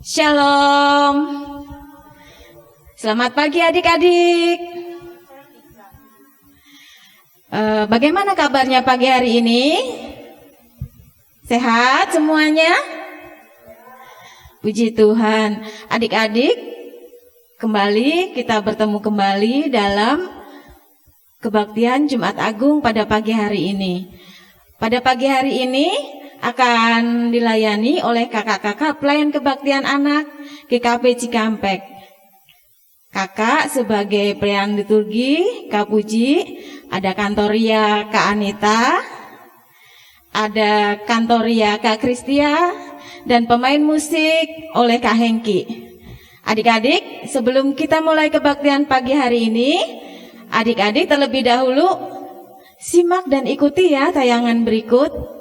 Shalom. Selamat pagi adik-adik. Bagaimana kabarnya pagi hari ini? Sehat semuanya? Puji Tuhan. Adik-adik, kembali kita bertemu kembali dalam kebaktian Jumat Agung pada pagi hari ini. Pada pagi hari ini akan dilayani oleh kakak-kakak pelayan kebaktian anak GKP Cikampek. Kakak sebagai pelayan liturgi, Kak Puji, ada Kantoria Kak Anita, ada Kantoria Kak Kristia, dan pemain musik oleh Kak Hengki. Adik-adik, sebelum kita mulai kebaktian pagi hari ini, adik-adik terlebih dahulu simak dan ikuti ya tayangan berikut.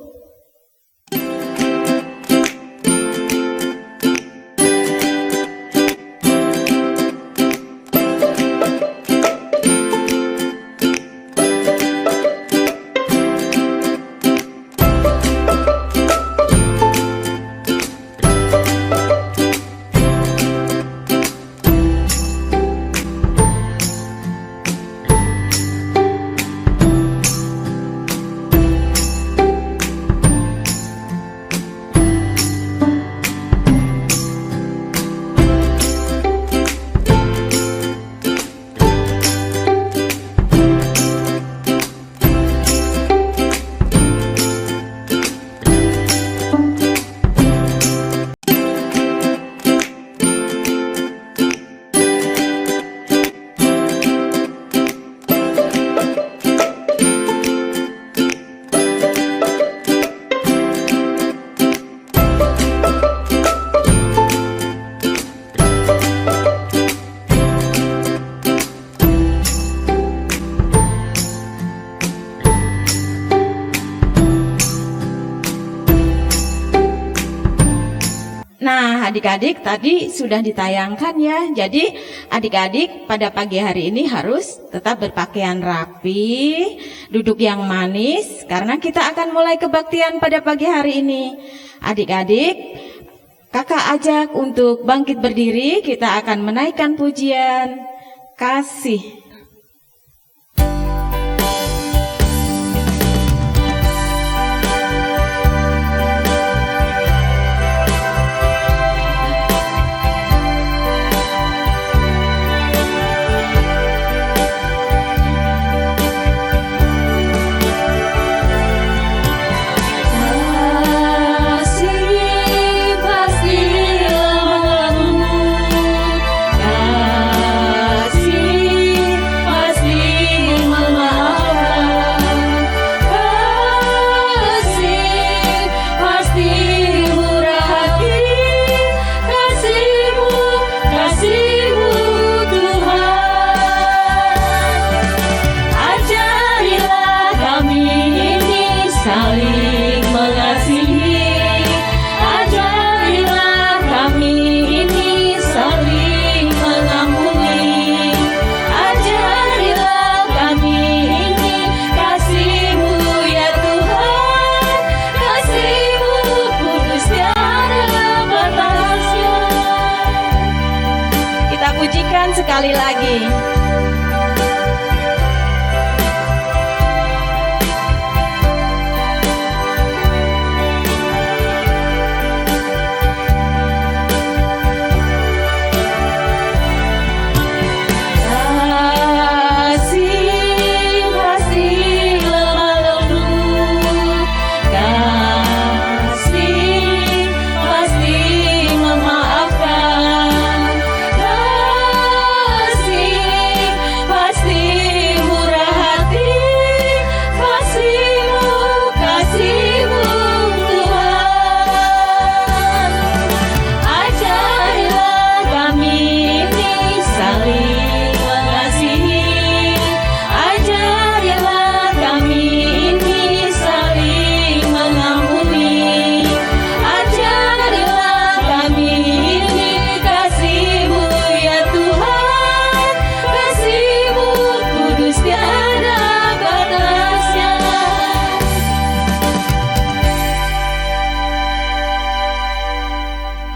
Nah, adik-adik tadi sudah ditayangkan ya. Jadi adik-adik pada pagi hari ini harus tetap berpakaian rapi, duduk yang manis, karena kita akan mulai kebaktian pada pagi hari ini. Adik-adik, kakak ajak untuk bangkit berdiri, kita akan menaikkan pujian kasih. Sekali lagi.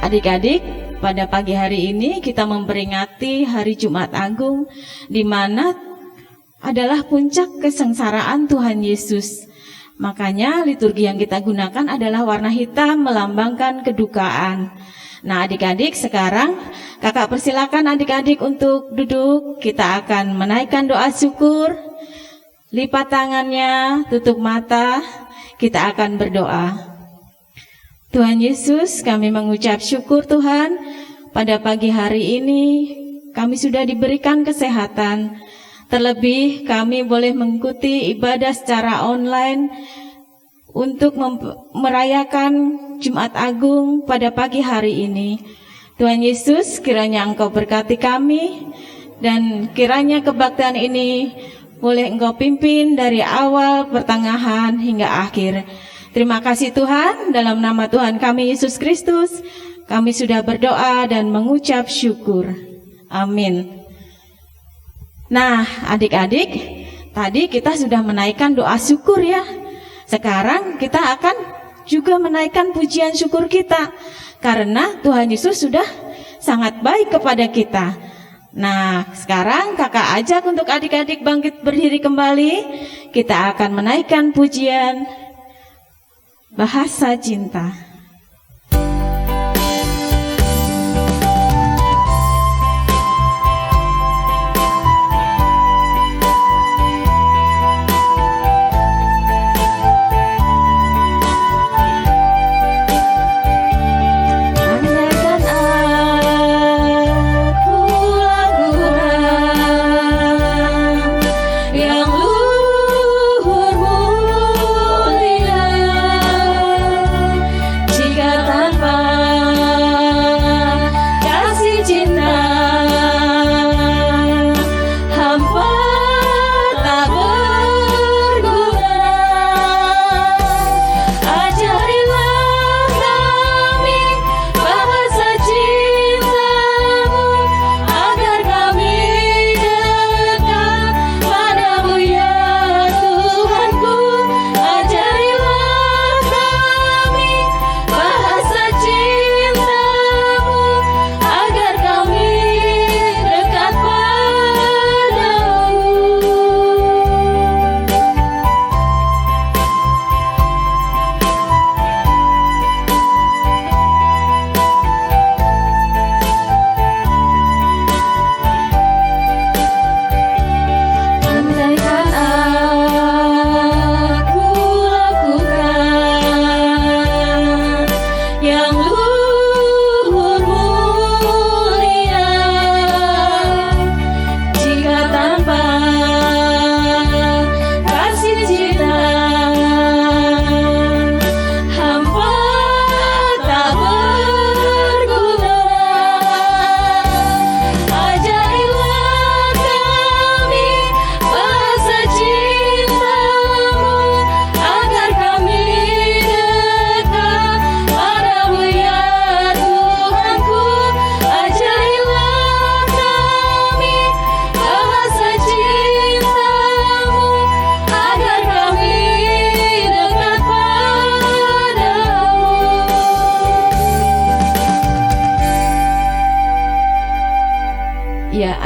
Adik-adik, pada pagi hari ini kita memperingati hari Jumat Agung, di mana adalah puncak kesengsaraan Tuhan Yesus. Makanya liturgi yang kita gunakan adalah warna hitam, melambangkan kedukaan. Nah, adik-adik, sekarang kakak persilakan adik-adik untuk duduk. Kita akan menaikkan doa syukur. Lipat tangannya, tutup mata, kita akan berdoa. Tuhan Yesus, kami mengucap syukur Tuhan, pada pagi hari ini kami sudah diberikan kesehatan. Terlebih kami boleh mengikuti ibadah secara online untuk merayakan Jumat Agung pada pagi hari ini. Tuhan Yesus, kiranya Engkau berkati kami, dan kiranya kebaktian ini boleh Engkau pimpin dari awal, pertengahan, hingga akhir. Terima kasih Tuhan, dalam nama Tuhan kami Yesus Kristus, kami sudah berdoa dan mengucap syukur. Amin. Nah, adik-adik, tadi kita sudah menaikkan doa syukur ya. Sekarang kita akan juga menaikkan pujian syukur kita, karena Tuhan Yesus sudah sangat baik kepada kita. Nah, sekarang kakak ajak untuk adik-adik bangkit berdiri kembali. Kita akan menaikkan pujian Bahasa Cinta.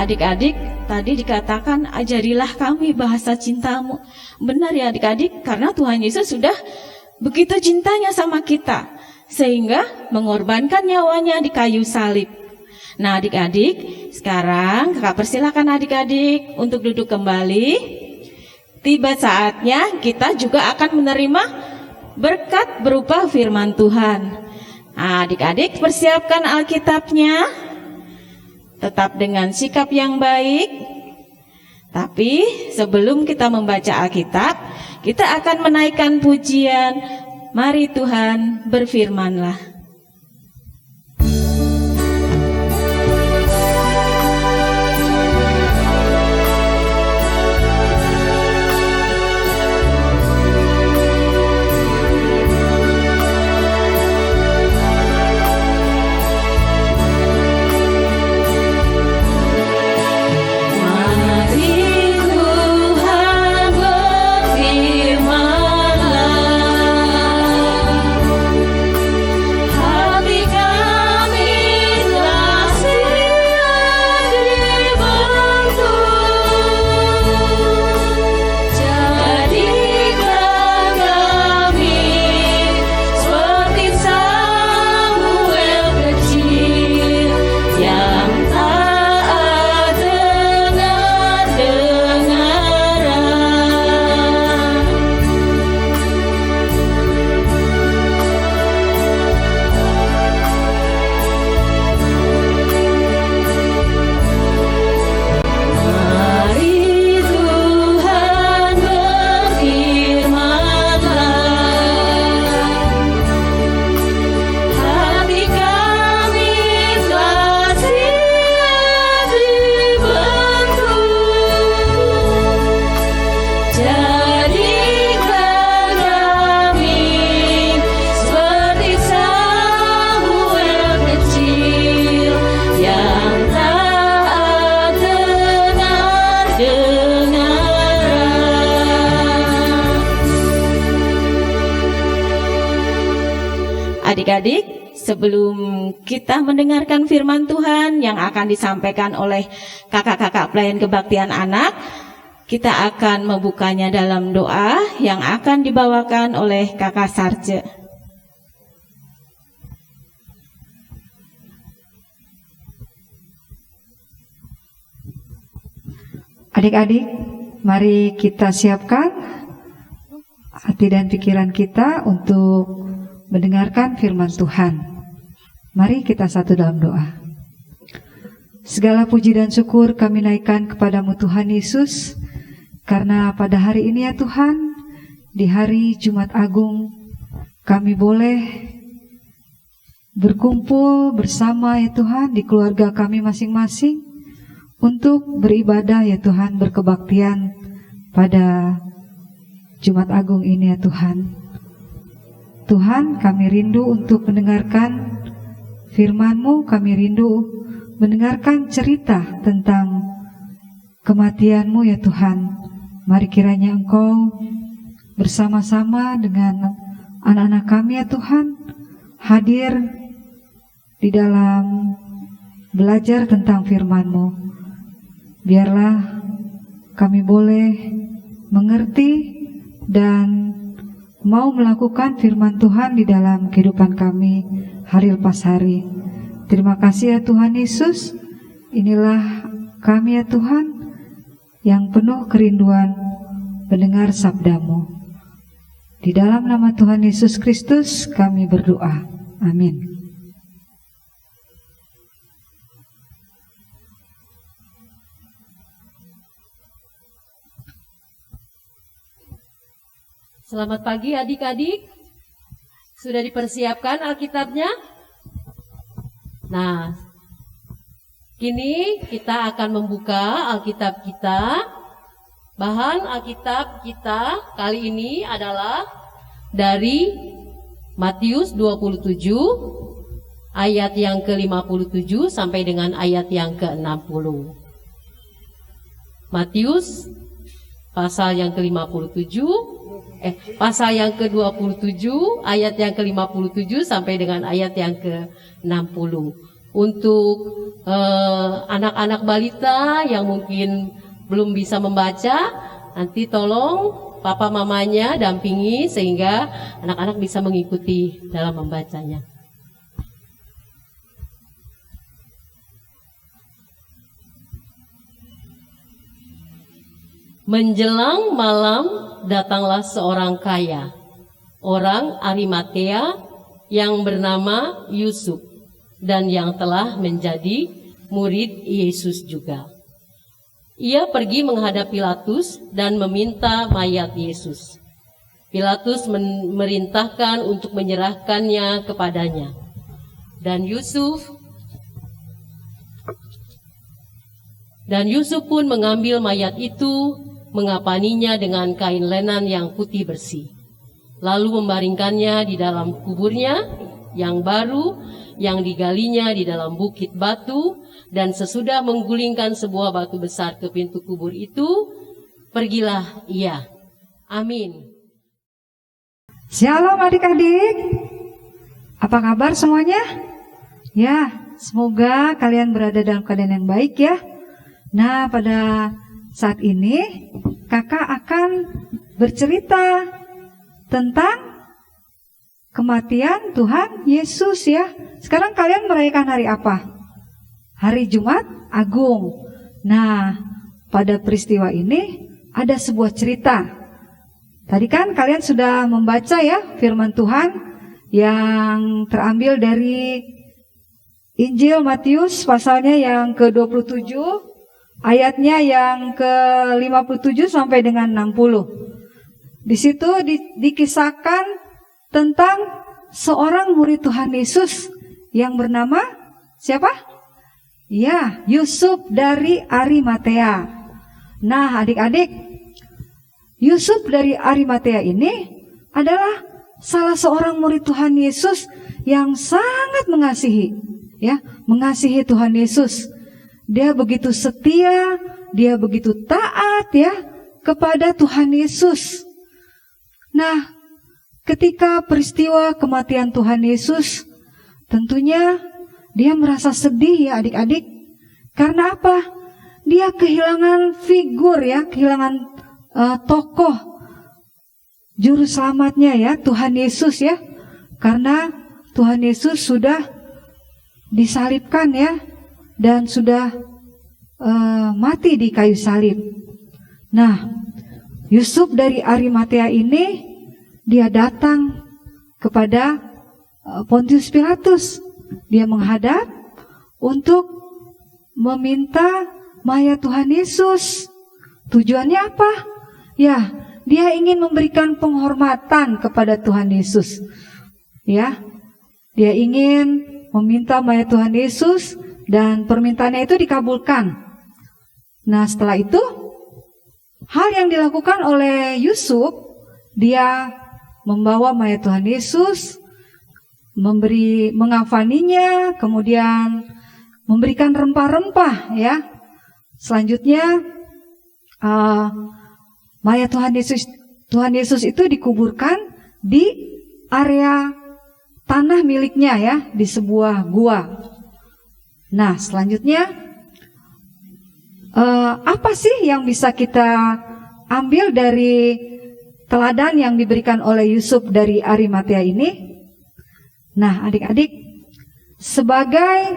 Adik-adik, tadi dikatakan ajarilah kami bahasa cintamu. Benar ya adik-adik, karena Tuhan Yesus sudah begitu cintanya sama kita, sehingga mengorbankan nyawanya di kayu salib. Nah adik-adik, sekarang kakak persilakan adik-adik untuk duduk kembali. Tiba saatnya kita juga akan menerima berkat berupa firman Tuhan. Nah, adik-adik persiapkan Alkitabnya, tetap dengan sikap yang baik. Tapi sebelum kita membaca Alkitab, kita akan menaikkan pujian. Mari Tuhan berfirmanlah. adik-adik, sebelum kita mendengarkan firman Tuhan yang akan disampaikan oleh kakak-kakak pelayan kebaktian anak, kita akan membukanya dalam doa yang akan dibawakan oleh kakak Sarce. Adik-adik, mari kita siapkan hati dan pikiran kita untuk mendengarkan firman Tuhan. Mari kita satu dalam doa. Segala puji dan syukur kami naikkan kepadamu Tuhan Yesus, karena pada hari ini ya Tuhan, di hari Jumat Agung, kami boleh berkumpul bersama ya Tuhan di keluarga kami masing-masing untuk beribadah ya Tuhan, berkebaktian pada Jumat Agung ini ya Tuhan. Tuhan, kami rindu untuk mendengarkan firman-Mu, kami rindu mendengarkan cerita tentang kematian-Mu ya Tuhan. Mari kiranya Engkau bersama-sama dengan anak-anak kami ya Tuhan, hadir di dalam belajar tentang firman-Mu. Biarlah kami boleh mengerti dan mau melakukan firman Tuhan di dalam kehidupan kami hari lepas hari. Terima kasih ya Tuhan Yesus. Inilah kami ya Tuhan yang penuh kerinduan mendengar sabda-Mu. Di dalam nama Tuhan Yesus Kristus kami berdoa. Amin. Selamat pagi adik-adik. Sudah dipersiapkan Alkitabnya? Nah, kini kita akan membuka Alkitab kita. Bahan Alkitab kita kali ini adalah dari Matius 27 ayat yang ke-57 sampai dengan ayat yang ke-60. Matius pasal yang ke-57, pasal yang ke-27 ayat yang ke-57 sampai dengan ayat yang ke-60. Untuk anak-anak balita yang mungkin belum bisa membaca, nanti tolong papa mamanya dampingi sehingga anak-anak bisa mengikuti dalam membacanya. Menjelang malam datanglah seorang kaya, orang Arimatea yang bernama Yusuf, dan yang telah menjadi murid Yesus juga. Ia pergi menghadap Pilatus dan meminta mayat Yesus. Pilatus memerintahkan untuk menyerahkannya kepadanya. Dan Yusuf pun mengambil mayat itu, mengapaninya dengan kain lenan yang putih bersih, lalu membaringkannya di dalam kuburnya yang baru yang digalinya di dalam bukit batu, dan sesudah menggulingkan sebuah batu besar ke pintu kubur itu, pergilah ia. Amin. Shalom adik-adik. Apa kabar semuanya? Ya, semoga kalian berada dalam keadaan yang baik ya. Nah, pada saat ini kakak akan bercerita tentang kematian Tuhan Yesus ya. Sekarang kalian merayakan hari apa? Hari Jumat Agung. Nah, pada peristiwa ini ada sebuah cerita. Tadi kan kalian sudah membaca ya firman Tuhan yang terambil dari Injil Matius pasalnya yang ke-27, ayatnya yang ke-57 sampai dengan 60. Di situ dikisahkan tentang seorang murid Tuhan Yesus yang bernama siapa? Ya, Yusuf dari Arimatea. Nah, adik-adik, Yusuf dari Arimatea ini adalah salah seorang murid Tuhan Yesus yang sangat mengasihi Tuhan Yesus. Dia begitu setia, dia begitu taat ya kepada Tuhan Yesus. Nah, ketika peristiwa kematian Tuhan Yesus, tentunya dia merasa sedih ya adik-adik. Karena apa? Dia kehilangan figur ya, kehilangan tokoh juru selamatnya ya, Tuhan Yesus ya. Karena Tuhan Yesus sudah disalibkan ya, dan sudah mati di kayu salib. Nah, Yusuf dari Arimatea ini dia datang kepada Pontius Pilatus. Dia menghadap untuk meminta mayat Tuhan Yesus. Tujuannya apa? Ya, dia ingin memberikan penghormatan kepada Tuhan Yesus. Ya, dia ingin meminta mayat Tuhan Yesus dan permintaannya itu dikabulkan. Nah, setelah itu hal yang dilakukan oleh Yusuf, dia membawa mayat Tuhan Yesus, mengafaninya, kemudian memberikan rempah-rempah ya. Selanjutnya mayat Tuhan Yesus itu dikuburkan di area tanah miliknya ya, di sebuah gua. Nah, selanjutnya apa sih yang bisa kita ambil dari teladan yang diberikan oleh Yusuf dari Arimatea ini? Nah, adik-adik, sebagai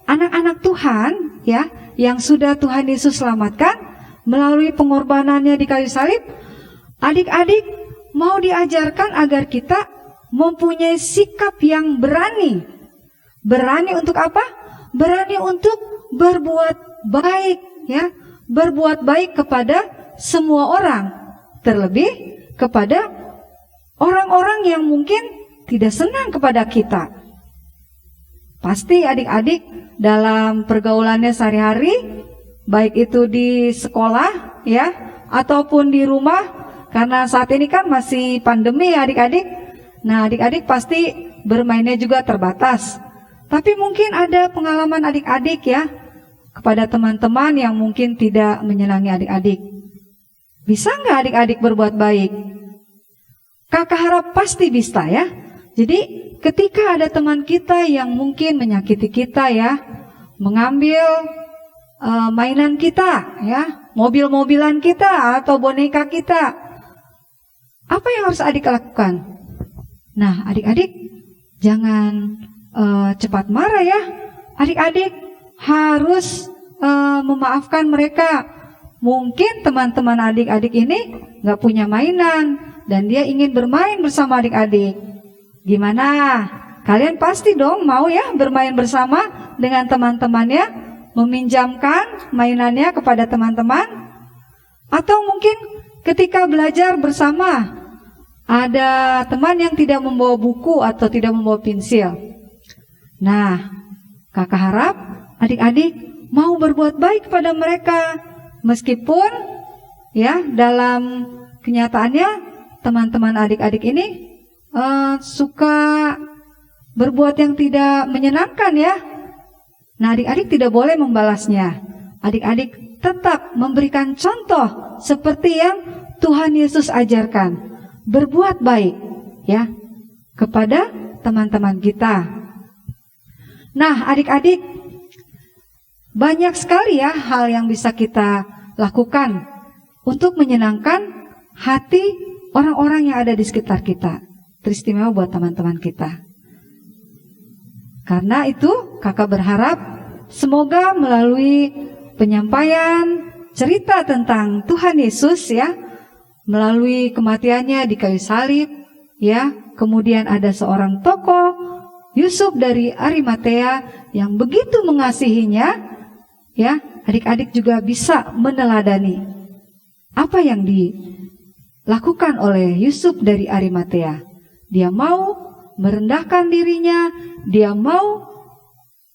anak-anak Tuhan ya, yang sudah Tuhan Yesus selamatkan melalui pengorbanannya di kayu salib, adik-adik mau diajarkan agar kita mempunyai sikap yang berani. Berani untuk apa? Berani untuk berbuat baik ya, berbuat baik kepada semua orang, terlebih kepada orang-orang yang mungkin tidak senang kepada kita. Pasti adik-adik dalam pergaulannya sehari-hari, baik itu di sekolah ya, ataupun di rumah, karena saat ini kan masih pandemi ya adik-adik. Nah, adik-adik pasti bermainnya juga terbatas. Tapi mungkin ada pengalaman adik-adik ya, kepada teman-teman yang mungkin tidak menyenangi adik-adik. Bisa nggak adik-adik berbuat baik? Kakak harap pasti bisa ya. Jadi ketika ada teman kita yang mungkin menyakiti kita ya, mengambil mainan kita ya, mobil-mobilan kita atau boneka kita, apa yang harus adik lakukan? Nah, adik-adik jangan cepat marah ya. Adik-adik harus memaafkan mereka. Mungkin teman-teman adik-adik ini nggak punya mainan dan dia ingin bermain bersama adik-adik. Gimana? Kalian pasti dong mau ya bermain bersama dengan teman-temannya, meminjamkan mainannya kepada teman-teman. Atau mungkin ketika belajar bersama, ada teman yang tidak membawa buku atau tidak membawa pensil. Nah, kakak harap adik-adik mau berbuat baik kepada mereka, meskipun ya dalam kenyataannya teman-teman adik-adik ini suka berbuat yang tidak menyenangkan ya. Nah, adik-adik tidak boleh membalasnya. Adik-adik tetap memberikan contoh seperti yang Tuhan Yesus ajarkan, berbuat baik ya kepada teman-teman kita. Nah, adik-adik, banyak sekali ya hal yang bisa kita lakukan untuk menyenangkan hati orang-orang yang ada di sekitar kita, teristimewa buat teman-teman kita. Karena itu kakak berharap semoga melalui penyampaian cerita tentang Tuhan Yesus ya, melalui kematiannya di kayu salib ya, kemudian ada seorang tokoh Yusuf dari Arimatea yang begitu mengasihinya ya, adik-adik juga bisa meneladani apa yang dilakukan oleh Yusuf dari Arimatea. Dia mau merendahkan dirinya, dia mau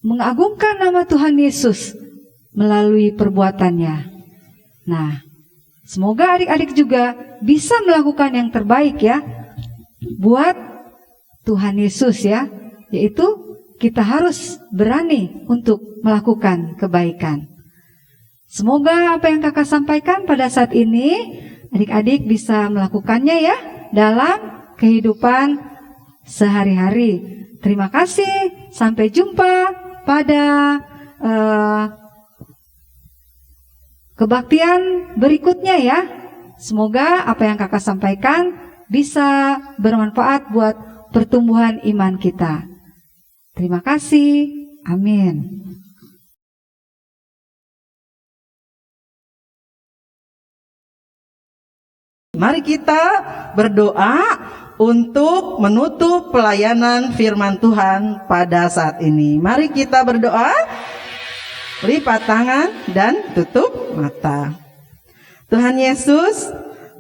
mengagungkan nama Tuhan Yesus melalui perbuatannya. Nah, semoga adik-adik juga bisa melakukan yang terbaik ya buat Tuhan Yesus ya, yaitu kita harus berani untuk melakukan kebaikan. Semoga apa yang kakak sampaikan pada saat ini adik-adik bisa melakukannya ya dalam kehidupan sehari-hari. Terima kasih, sampai jumpa pada kebaktian berikutnya ya. Semoga apa yang kakak sampaikan bisa bermanfaat buat pertumbuhan iman kita. Terima kasih, amin. Mari kita berdoa untuk menutup pelayanan firman Tuhan pada saat ini. Mari kita berdoa, lipat tangan dan tutup mata. Tuhan Yesus,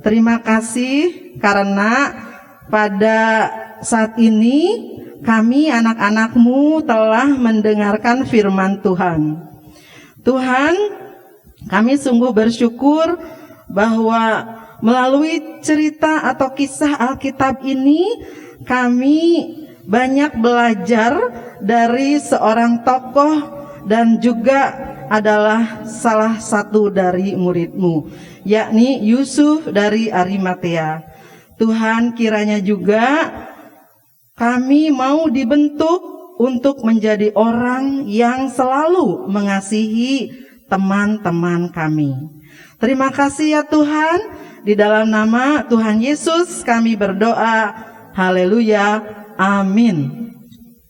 terima kasih karena pada saat ini kami anak-anak-Mu telah mendengarkan firman Tuhan. Tuhan, kami sungguh bersyukur bahwa melalui cerita atau kisah Alkitab ini kami banyak belajar dari seorang tokoh dan juga adalah salah satu dari murid-Mu, yakni Yusuf dari Arimatea. Tuhan, kiranya juga kami mau dibentuk untuk menjadi orang yang selalu mengasihi teman-teman kami. Terima kasih ya Tuhan. Di dalam nama Tuhan Yesus kami berdoa. Haleluya. Amin.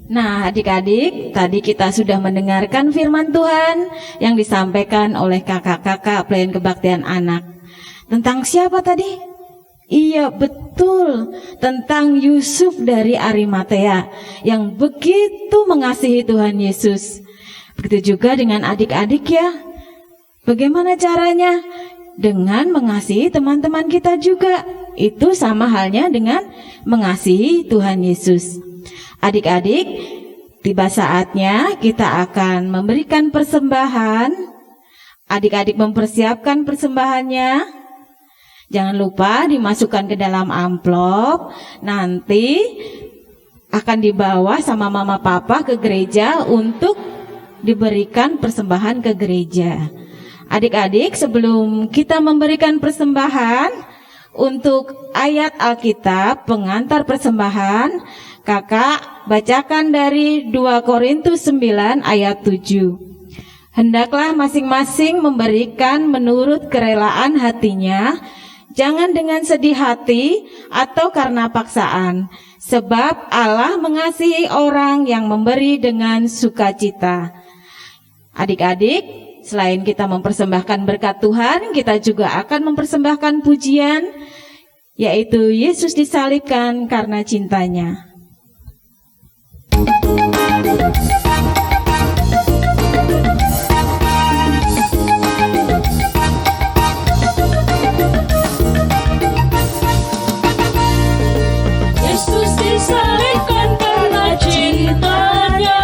Nah, adik-adik, tadi kita sudah mendengarkan firman Tuhan yang disampaikan oleh kakak-kakak pelayan kebaktian anak. Tentang siapa tadi? Iya, betul. Tentang Yusuf dari Arimatea yang begitu mengasihi Tuhan Yesus. Begitu juga dengan adik-adik ya. Bagaimana caranya? Dengan mengasihi teman-teman kita juga. Itu sama halnya dengan mengasihi Tuhan Yesus. Adik-adik, tiba saatnya kita akan memberikan persembahan. Adik-adik mempersiapkan persembahannya. Jangan lupa dimasukkan ke dalam amplop. Nanti akan dibawa sama mama papa ke gereja untuk diberikan persembahan ke gereja. Adik-adik, sebelum kita memberikan persembahan untuk ayat Alkitab pengantar persembahan, kakak bacakan dari 2 Korintus 9 ayat 7. Hendaklah masing-masing memberikan menurut kerelaan hatinya, jangan dengan sedih hati atau karena paksaan, sebab Allah mengasihi orang yang memberi dengan sukacita. Adik-adik, selain kita mempersembahkan berkat Tuhan, kita juga akan mempersembahkan pujian, yaitu Yesus disalibkan karena cintanya. Yesus disalibkan karena cintanya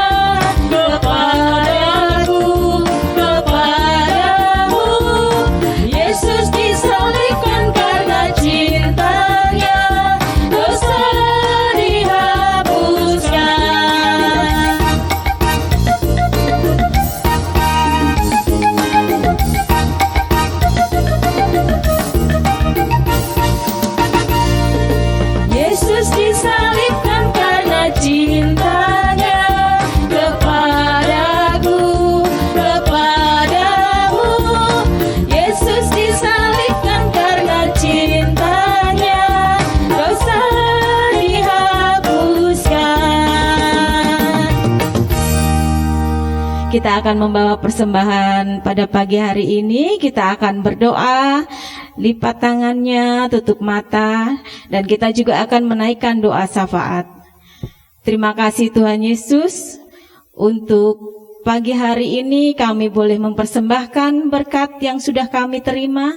kepadaku. Yesus disalibkan karena cintanya, dosa dihapuskan. Yesus disalibkan karena cintanya kepadaku, kepadamu. Yesus disalibkan karena cintanya, dosa dihapuskan. Kita akan membawa persembahan pada pagi hari ini. Kita akan berdoa, lipat tangannya, tutup mata, dan kita juga akan menaikkan doa syafaat. Terima kasih Tuhan Yesus, untuk pagi hari ini kami boleh mempersembahkan berkat yang sudah kami terima.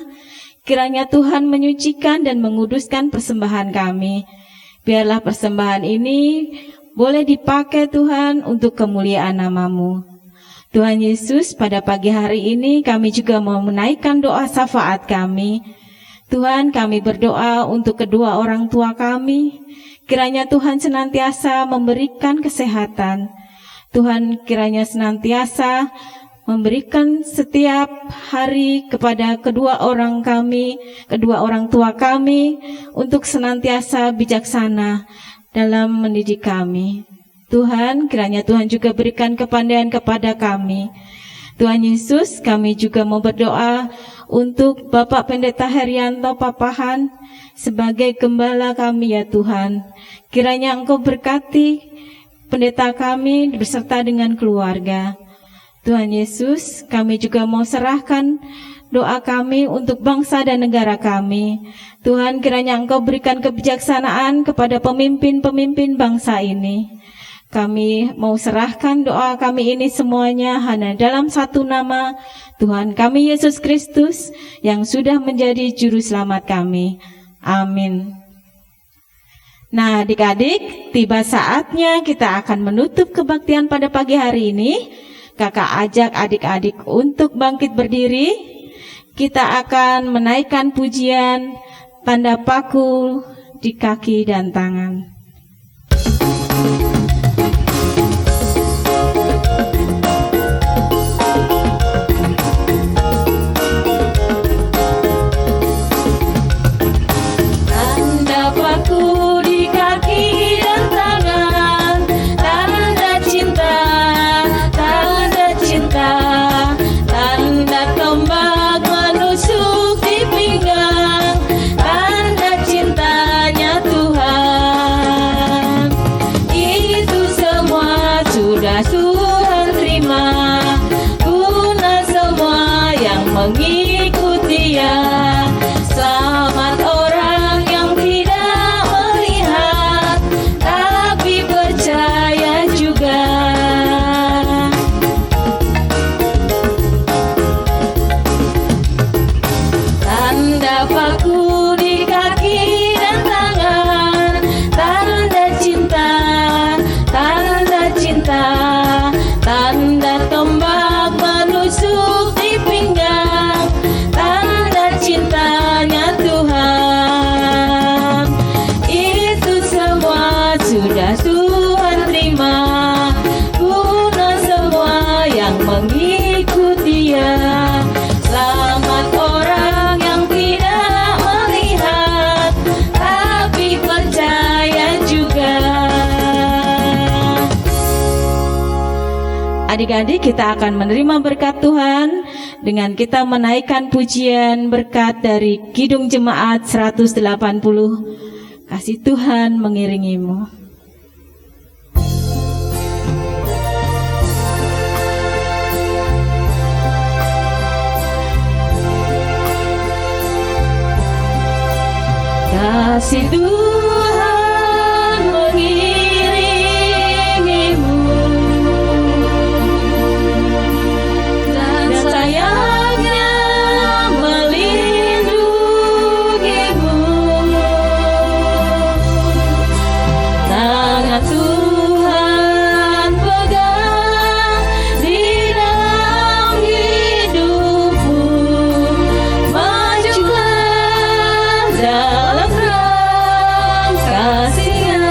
Kiranya Tuhan menyucikan dan menguduskan persembahan kami. Biarlah persembahan ini boleh dipakai Tuhan untuk kemuliaan nama-Mu. Tuhan Yesus, pada pagi hari ini kami juga mau menaikkan doa syafaat kami. Tuhan, kami berdoa untuk kedua orang tua kami. Kiranya Tuhan senantiasa memberikan kesehatan. Tuhan, kiranya senantiasa memberikan setiap hari kepada kedua orang tua kami untuk senantiasa bijaksana dalam mendidik kami. Tuhan, kiranya Tuhan juga berikan kepandaian kepada kami. Tuhan Yesus, kami juga mau berdoa untuk Bapak Pendeta Herianto Papahan sebagai gembala kami ya Tuhan. Kiranya Engkau berkati pendeta kami beserta dengan keluarga. Tuhan Yesus, kami juga mau serahkan doa kami untuk bangsa dan negara kami. Tuhan, kiranya Engkau berikan kebijaksanaan kepada pemimpin-pemimpin bangsa ini. Kami mau serahkan doa kami ini semuanya hanya dalam satu nama, Tuhan kami Yesus Kristus yang sudah menjadi juru selamat kami. Amin. Nah, adik-adik, tiba saatnya kita akan menutup kebaktian pada pagi hari ini. Kakak ajak adik-adik untuk bangkit berdiri. Kita akan menaikkan pujian tanda paku di kaki dan tangan. Tanda paku di kaki dan tangan, tanda cinta, tanda tombak menusuk di pinggang, tanda cintanya Tuhan. Itu semua sudah Tuhan terima, guna semua yang mengikuti Dia. Selamat orang yang tidak melihat, tapi percaya juga. Tanda paku di kaki dan tangan, tanda cinta, tanda tombak menusuk di pinggang, tanda cintanya Tuhan. Itu semua sudah Tuhan terima, guna semua yang mengikuti Dia. Selamat orang yang tidak melihat, tapi percaya juga. Adik-adik, kita akan menerima berkat Tuhan dengan kita menaikkan pujian berkat dari Kidung Jemaat 180. Kasih Tuhan mengiringimu. Kasih Tuhan mengiringimu, dan sayangnya melindungimu. Tangan Tuhan pegang di dalam hidupmu. Majulah dalam terang kasih-Nya.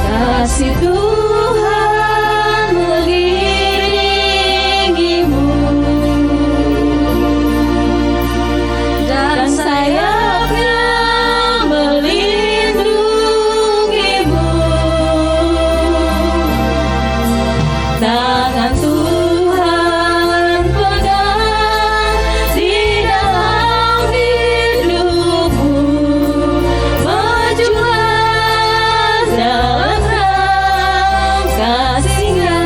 Kasih Tuhan mengiringimu, dan sayapnya melindungimu. Tangan Tuhan pegang di dalam hidupmu. Majulah dalam terang kasih-Nya.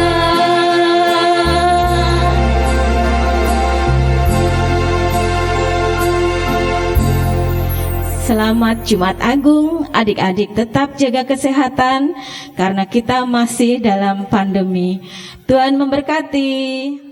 Selamat Jumat Agung, adik-adik tetap jaga kesehatan karena kita masih dalam pandemi. Tuhan memberkati.